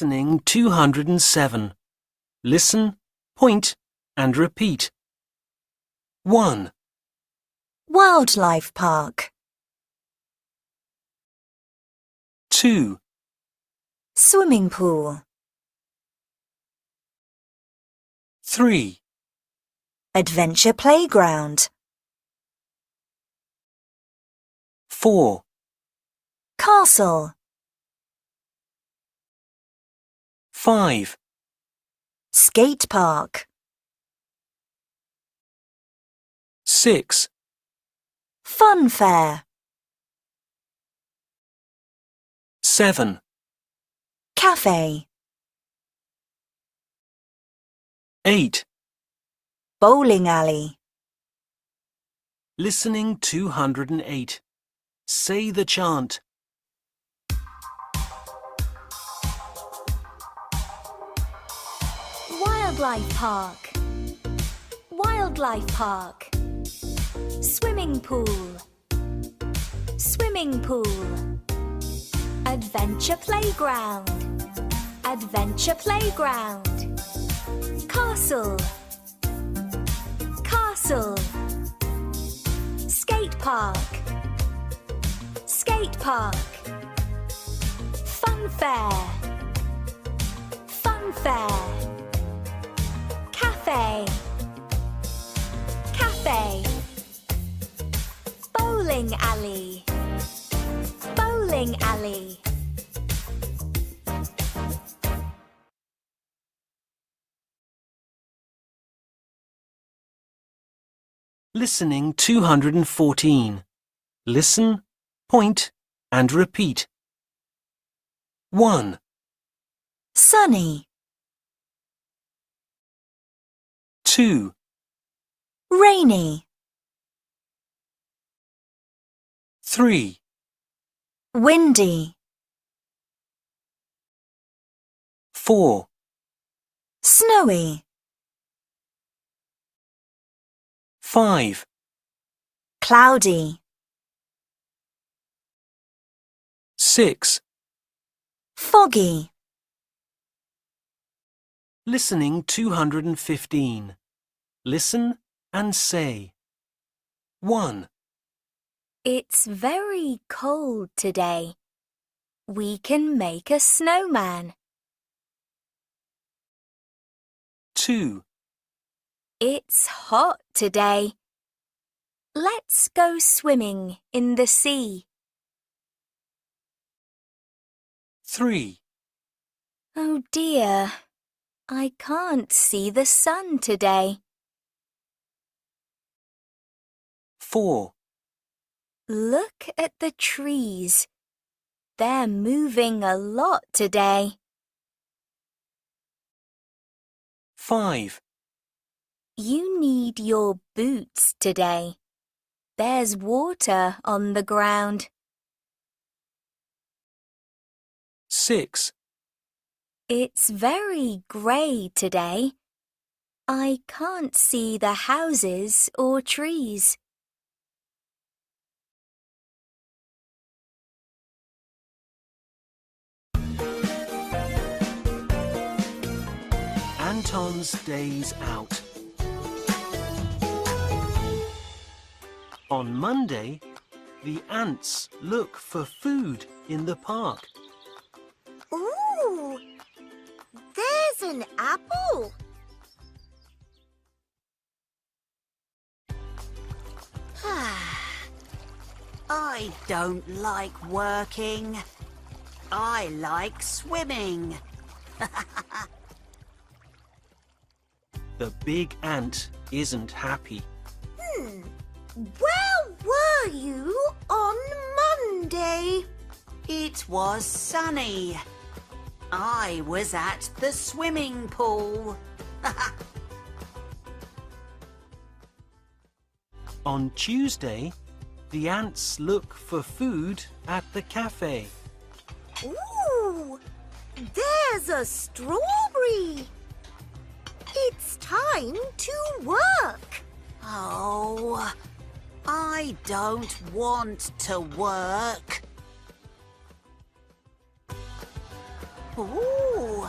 Listening 207. Listen, point, and repeat. 1, Wildlife park. 2, Swimming pool. 3, Adventure playground. 4, Castle. 5, Skate park. 6, Fun fair. 7, Cafe. 8. Bowling alley. Listening 208. Say the chant. Wildlife park. Wildlife park. Swimming pool. Swimming pool. Adventure playground. Adventure playground. Castle. Castle. Skate park. Skate park. Fun fair. Fun fair. Cafe. Cafe. Bowling alley. Bowling alley. Listening 214. Listen, point, and repeat. 1, Sunny. 2, Rainy. 3, Windy. 4, Snowy. 5, Cloudy. 6. Foggy. Listening 215. Listen and say. 1, It's very cold today. We can make a snowman. 2, It's hot today. Let's go swimming in the sea. 3, Oh dear, I can't see the sun today. 4, Look at the trees. They're moving a lot today. 5, You need your boots today. There's water on the ground. 6, It's very grey today. I can't see the houses or trees. Anton's Days Out. On Monday, the ants look for food in the park. Ooh, there's an apple. I don't like working. I like swimming. The big ant isn't happy. Where were you on Monday? It was sunny. I was at the swimming pool. On Tuesday, the ants look for food at the cafe. Ooh, there's a strawberry. It's time to work. Oh, I don't want to work. Ooh.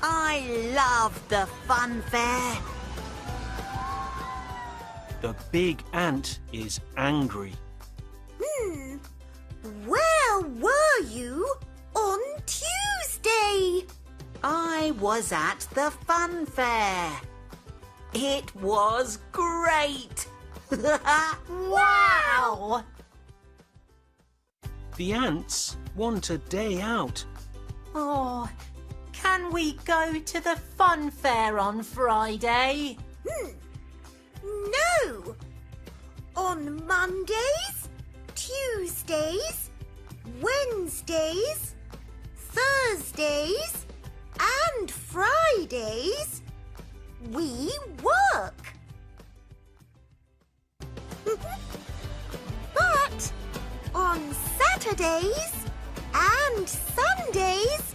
I love the fun fair. The big ant is angry. Where were you on Tuesday? I was at the fun fair. It was great. Wow! The ants want a day out. Oh, can we go to the fun fair on Friday? No! On Mondays, Tuesdays, Wednesdays, Thursdays, and Fridays, we work. But on Saturdays and Sundays,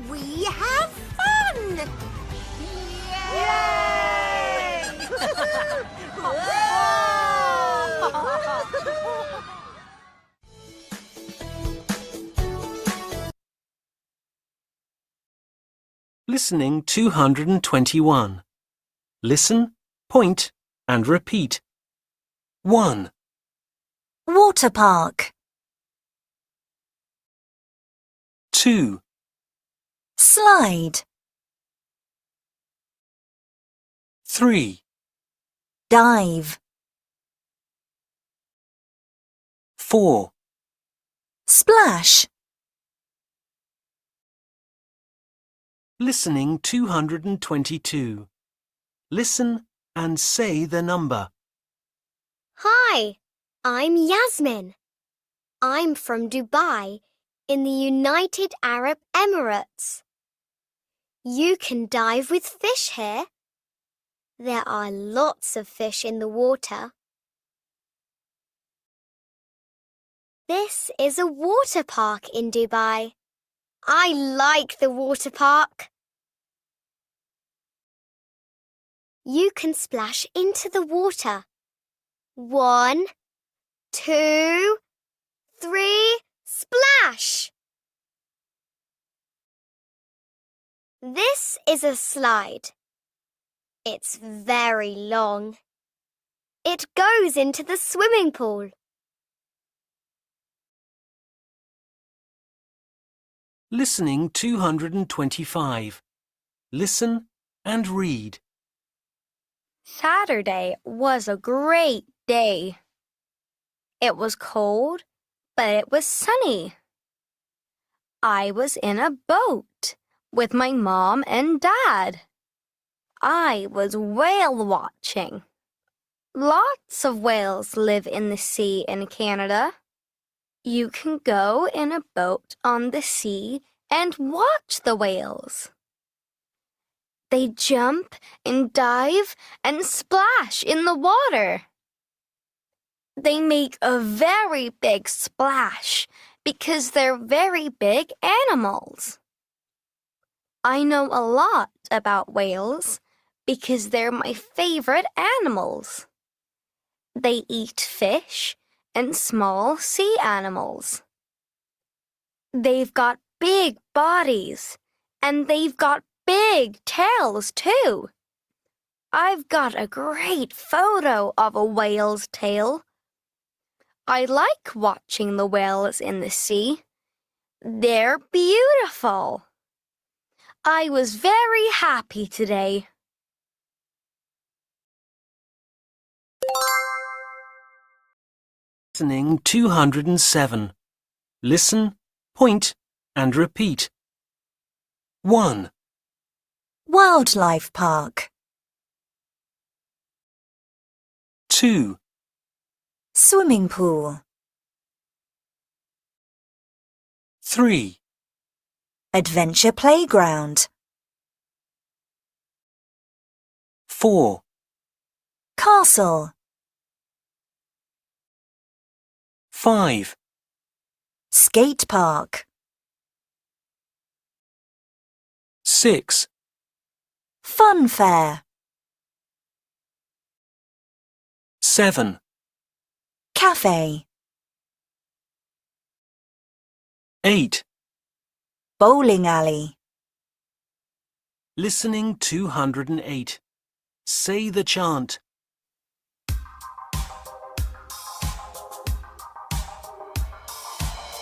we have fun. Yay! Listening 221. Listen, point, and repeat. 1, Water park. 2, Slide. 3, Dive. 4, Splash. Listening 222. Listen and say the number. Hi, I'm Yasmin. I'm from Dubai in the United Arab Emirates. You can dive with fish here. There are lots of fish in the water. This is a water park in Dubai. I like the water park. You can splash into the water. 1, 2, 3, splash! This is a slide. It's very long. It goes into the swimming pool. Listening 225. Listen and read. Saturday was a great day. It was cold, but it was sunny. I was in a boat with my mom and dad. I was whale watching. Lots of whales live in the sea in Canada. You can go in a boat on the sea and watch the whales. They jump and dive and splash in the water. They make a very big splash because they're very big animals. I know a lot about whales because they're my favorite animals. They eat fish and small sea animals. They've got big bodies and they've got big tails too. I've got a great photo of a whale's tail. I like watching the whales in the sea. They're beautiful. I was very happy today. Listening 207. Listen, point, and repeat. 1, Wildlife park. 2, Swimming pool. 3, Adventure playground. 4, Castle. 5, Skate park. 6, Fun fair. 7, Cafe. 8, bowling alley. Listening 208. Say the chant.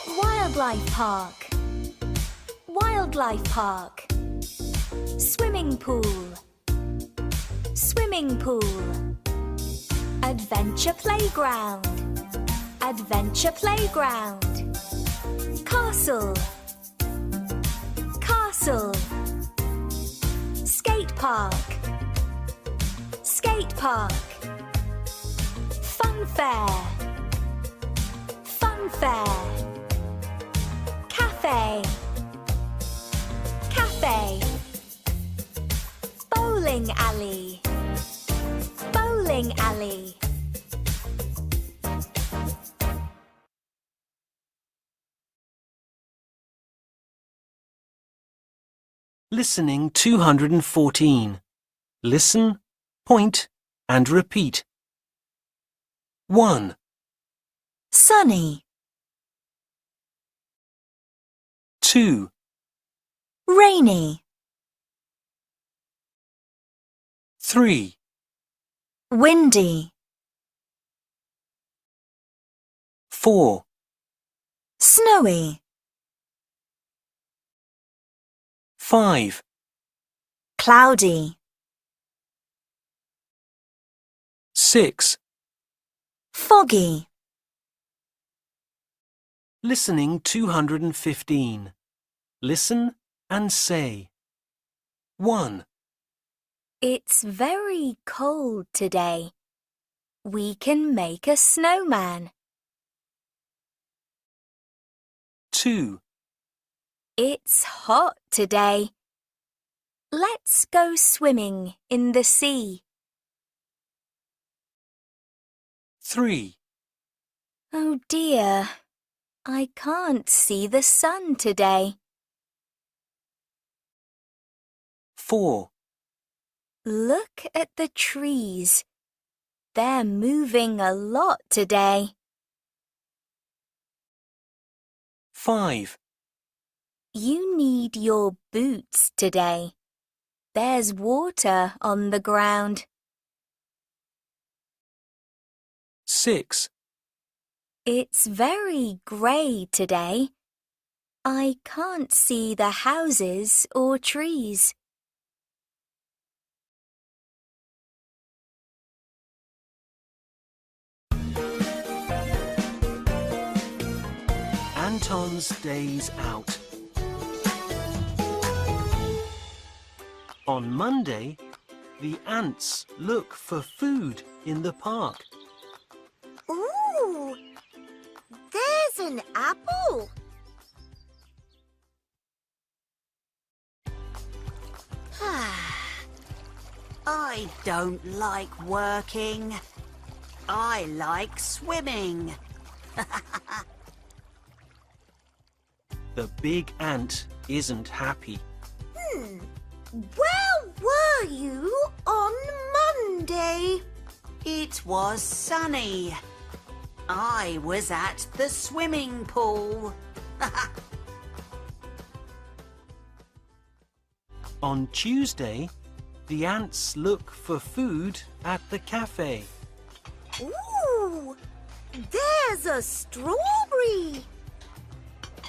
Wildlife park. Wildlife park. Swimming pool. Swimming pool. Adventure playground. Adventure playground. Castle. Castle. Skate park. Skate park. Fun fair. Fun fair. Cafe. Cafe. Bowling alley. Bowling alley. Listening 214. Listen, point, and repeat. 1, Sunny. 2, Rainy. 3, Windy. 4, Snowy. 5, Cloudy. 6. Foggy. Listening 215. Listen and say. 1, It's very cold today. We can make a snowman. 2, It's hot today. Let's go swimming in the sea. 3, Oh dear, I can't see the sun today. 4, Look at the trees. They're moving a lot today. 5, You need your boots today. There's water on the ground. 6, It's very grey today. I can't see the houses or trees. Anton's Days Out. On Monday, the ants look for food in the park. Ooh, there's an apple. I don't like working. I like swimming. The big ant isn't happy. Where were you on Monday? It was sunny. I was at the swimming pool. On Tuesday, the ants look for food at the cafe. Ooh, there's a strawberry.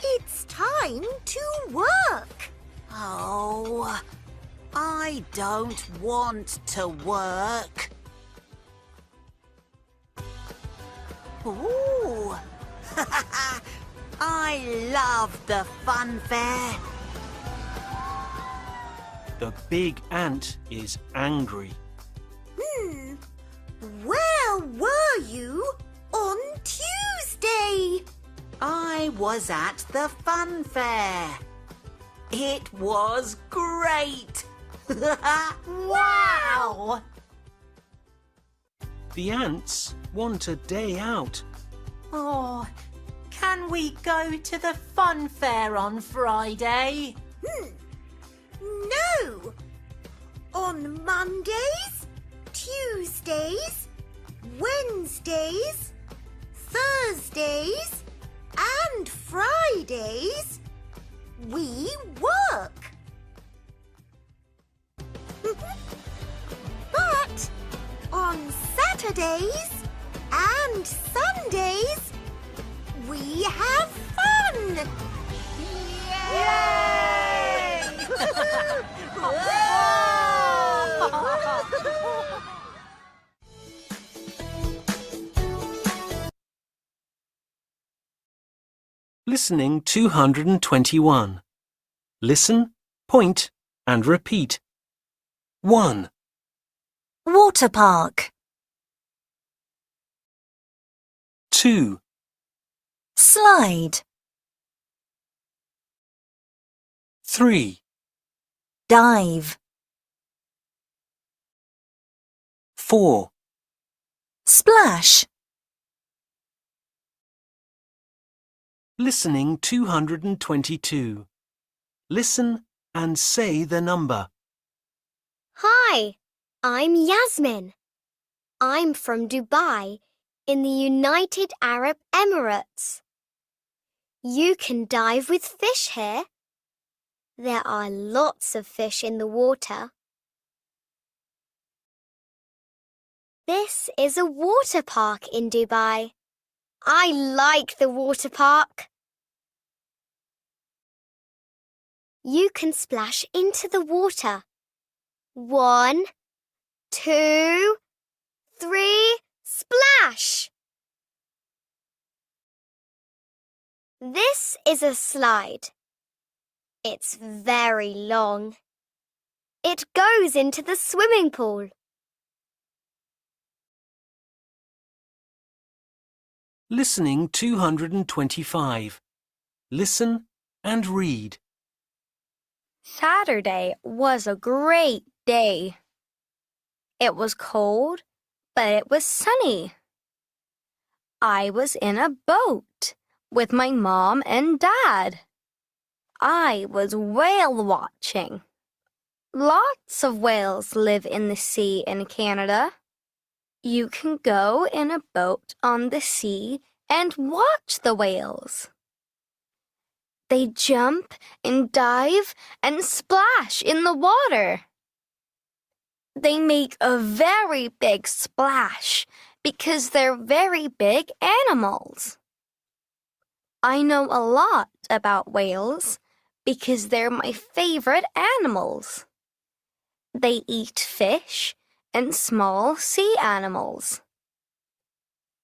It's time to work. Oh, I don't want to work. Ooh, I love the fun fair. The big ant is angry. Where were you on Tuesday? I was at the fun fair. It was great. Wow! The ants want a day out. Oh, can we go to the fun fair on Friday? No. On Mondays, Tuesdays, Wednesdays, Thursdays, and Fridays, we work. But on Saturdays and Sundays, we have fun. Listening 221. Listen, point, and repeat. 1, Water park. 2, Slide. 3, Dive. 4, Splash. Listening 222. Listen and say the number. Hi, I'm Yasmin. I'm from Dubai in the United Arab Emirates. You can dive with fish here. There are lots of fish in the water. This is a water park in Dubai. I like the water park. You can splash into the water. 1, 2, 3, splash! This is a slide. It's very long. It goes into the swimming pool. Listening 225. Listen and read. Saturday was a great day. It was cold, but it was sunny. I was in a boat with my mom and dad. I was whale watching. Lots of whales live in the sea in Canada. You can go in a boat on the sea and watch the whales. They jump and dive and splash in the water. They make a very big splash because they're very big animals. I know a lot about whales because they're my favorite animals. They eat fish and small sea animals.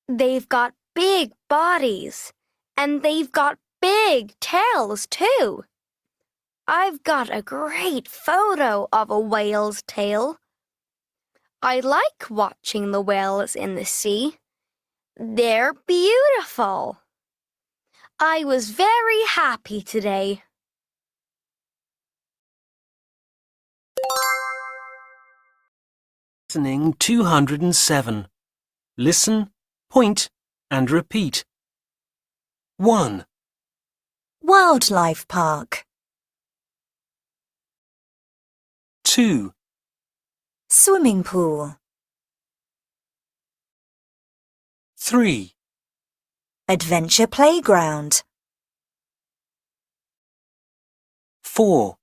They've got big bodies and they've got big tails too. I've got a great photo of a whale's tail. I like watching the whales in the sea. They're beautiful. I was very happy today. Listening 207. Listen, point, and repeat. 1, Wildlife park. 2, Swimming pool. 3, Adventure playground. 4,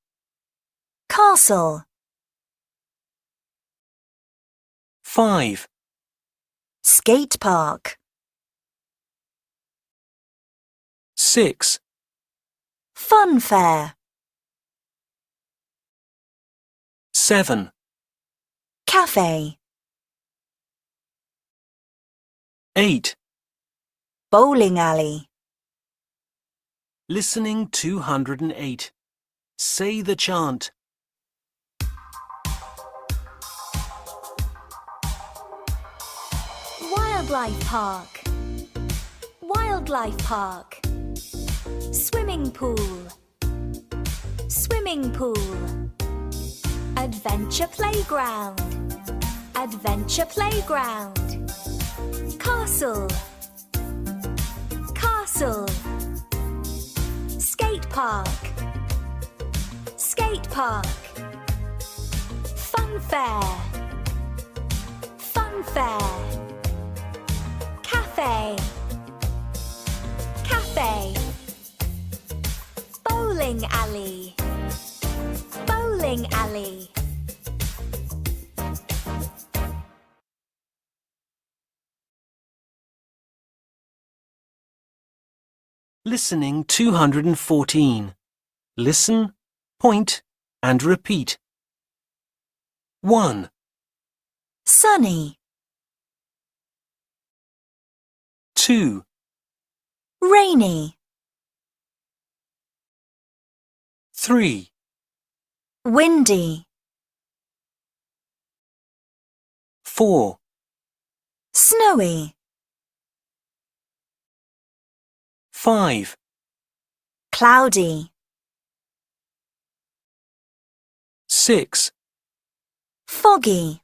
Castle. 5, Skate park. 6, Fun fair. 7, Cafe. 8. Bowling alley. Listening 208. Say the chant. Wildlife park. Wildlife park. Swimming pool. Swimming pool. Adventure playground. Adventure playground. Castle. Castle. Skate park. Skate park. Fun fair. Fun fair. Cafe. Cafe. Bowling alley. Bowling alley. Listening 214. Listen, point, and repeat. 1, Sunny. 2, Rainy. 3, Windy. 4, Snowy. 5, Cloudy. 6. Foggy.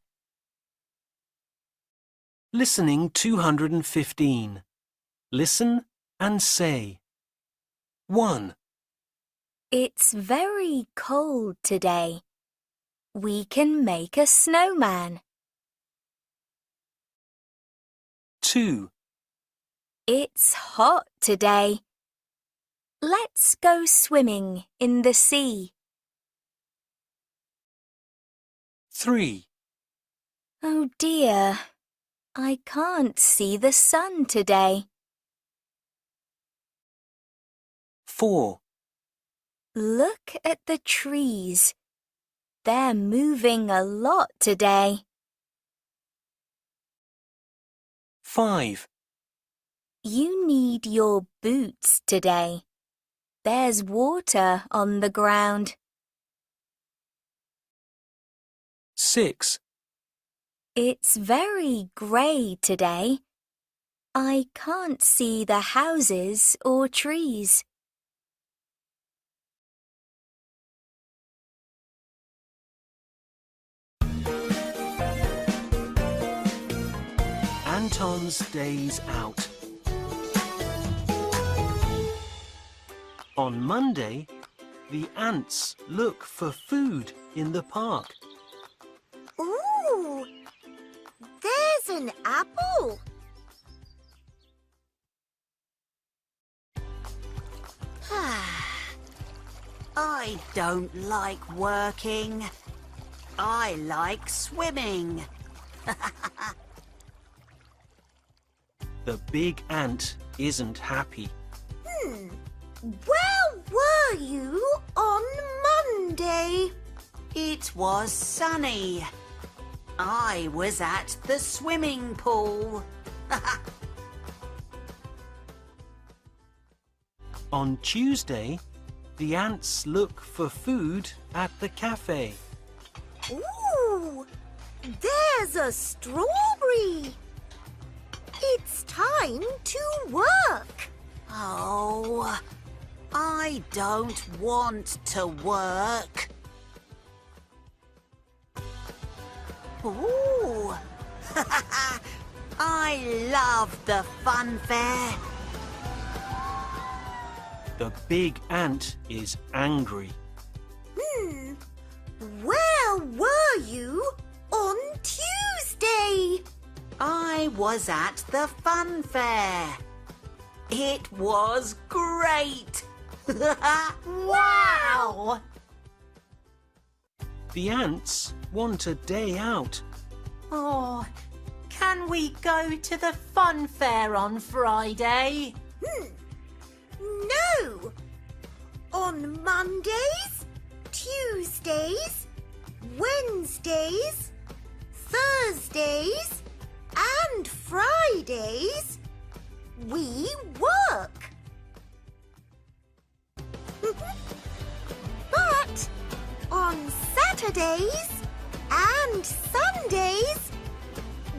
Listening 215. Listen and say. 1, It's very cold today. We can make a snowman. 2, It's hot today. Let's go swimming in the sea. 3, Oh dear, I can't see the sun today. 4, Look at the trees. They're moving a lot today. 5, You need your boots today. There's water on the ground. 6, It's very grey today. I can't see the houses or trees. Anton's Days Out. On Monday, the ants look for food in the park. Ooh, there's an apple. I don't like working. I like swimming. The big ant isn't happy. Where were you on Monday? It was sunny. I was at the swimming pool. On Tuesday, the ants look for food at the cafe. Ooh, there's a strawberry. It's time to work. Oh, I don't want to work. Ooh, I love the fun fair. The big ant is angry. Where were you on Tuesday? I was at the fun fair. It was great. Wow! The ants want a day out. Oh, can we go to the fun fair on Friday? No! On Mondays, Tuesdays, Wednesdays, Thursdays, and Fridays, we work. But on Saturdays and Sundays,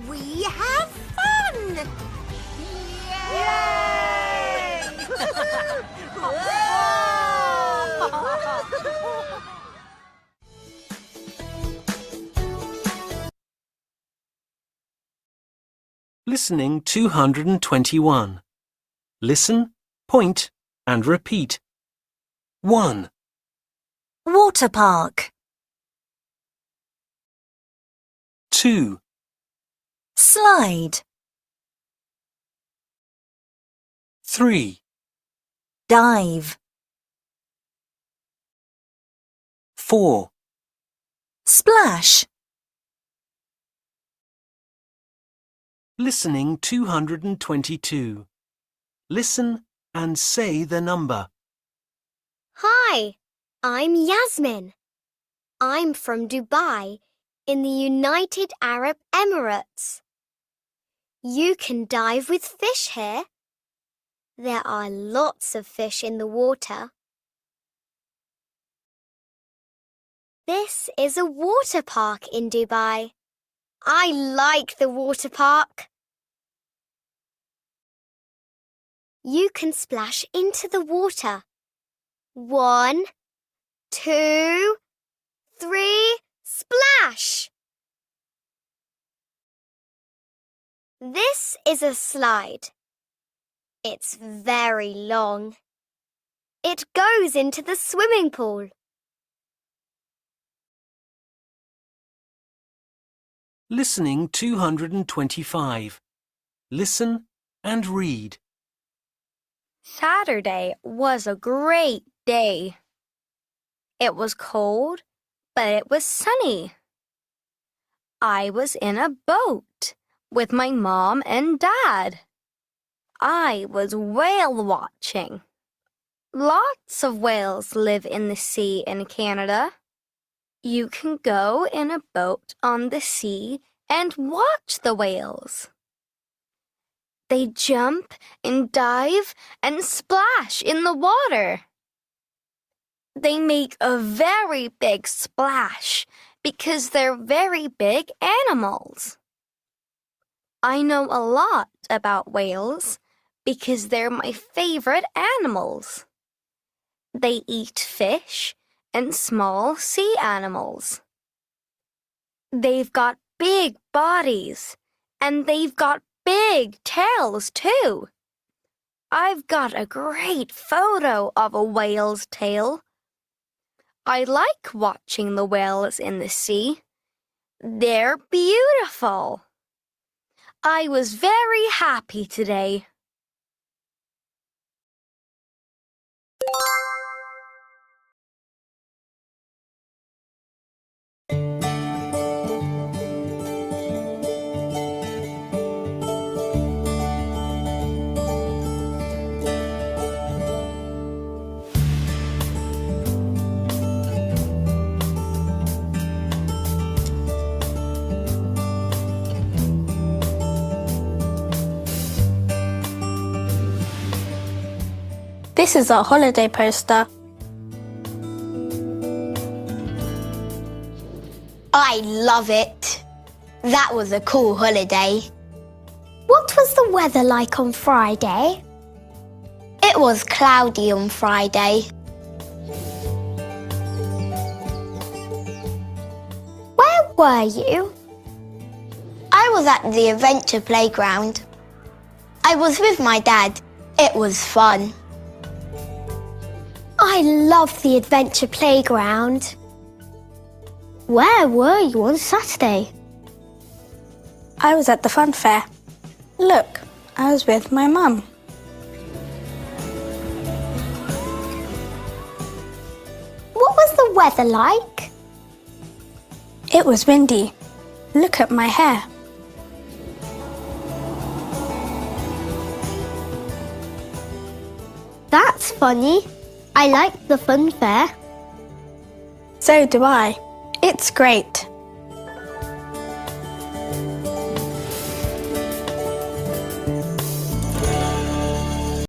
we have fun. Yay! Listening 221. Listen, point, and repeat. 1, Water park. 2, Slide. 3, Dive. 4. Splash. Listening 222. Listen and say the number. Hi, I'm Yasmin. I'm from Dubai in the United Arab Emirates. You can dive with fish here. There are lots of fish in the water. This is a water park in Dubai. I like the water park. You can splash into the water. 1, 2, 3, splash! This is a slide. It's very long. It goes into the swimming pool. Listening 225. Listen and read. Saturday was a great day. It was cold, but it was sunny. I was in a boat with my mom and dad. I was whale watching. Lots of whales live in the sea in Canada. You can go in a boat on the sea and watch the whales. They jump and dive and splash in the water. They make a very big splash because they're very big animals. I know a lot about whales because they're my favorite animals. They eat fish and small sea animals. They've got big bodies and they've got big tails too. I've got a great photo of a whale's tail. I like watching the whales in the sea. They're beautiful. I was very happy today. This is our holiday poster. I love it. That was a cool holiday. What was the weather like on Friday? It was cloudy on Friday. Where were you? I was at the adventure playground. I was with my dad. It was fun. I love the adventure playground. Where were you on Saturday? I was at the fun fair. Look, I was with my mum. What was the weather like? It was windy. Look at my hair. That's funny. I like the fun fair. So do I. It's great.